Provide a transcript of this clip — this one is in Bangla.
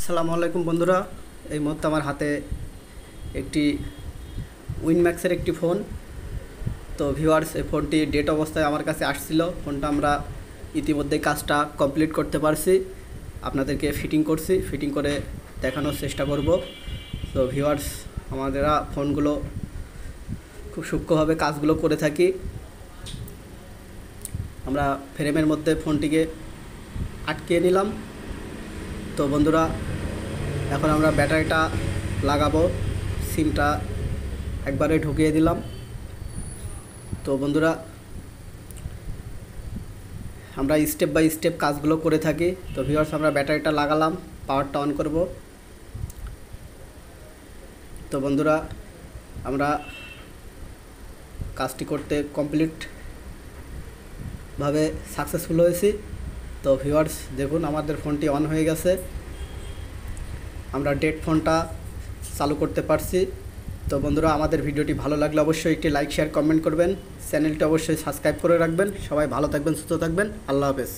আসসালামু আলাইকুম বন্ধুরা, এই মুহূর্তে আমার হাতে একটি উইনম্যাক্সের একটি ফোন। তো ভিউয়ার্স, এই ফোনটি ডেট অবস্থায় আমার কাছে আসছিল। ফোনটা আমরা ইতিমধ্যে কাজটা কমপ্লিট করতে পারছি, আপনাদেরকে ফিটিং করছি, ফিটিং করে দেখানোর চেষ্টা করব। তো ভিউয়ার্স, আমাদেরা ফোনগুলো খুব সূক্ষ্মভাবে কাজগুলো করে থাকি। আমরা ফ্রেমের মধ্যে ফোনটিকে আটকিয়ে নিলাম। তো বন্ধুরা, এখন আমরা ব্যাটারিটা লাগাবো, সিমটা একবারে ঢুকিয়ে দিলাম। তো বন্ধুরা, আমরা স্টেপ বাই স্টেপ কাজগুলো করে থাকি। তো ভিউয়ার্স, আমরা ব্যাটারিটা লাগালাম, পাওয়ারটা অন করব। তো বন্ধুরা, আমরা কাজটি করতে কমপ্লিটভাবে সাকসেসফুল হয়েছি। তো ভিউয়ার্স, দেখুন আমাদের ফোনটি অন হয়ে গেছে, আমরা ডেট ফোনটা চালু করতে পারছি। তো বন্ধুরা, আমাদের ভিডিওটি ভালো লাগলে অবশ্যই একটি লাইক, শেয়ার, কমেন্ট করবেন। চ্যানেলটি অবশ্যই সাবস্ক্রাইব করে রাখবেন। সবাই ভালো থাকবেন, সুস্থ থাকবেন। আল্লাহ হাফেজ।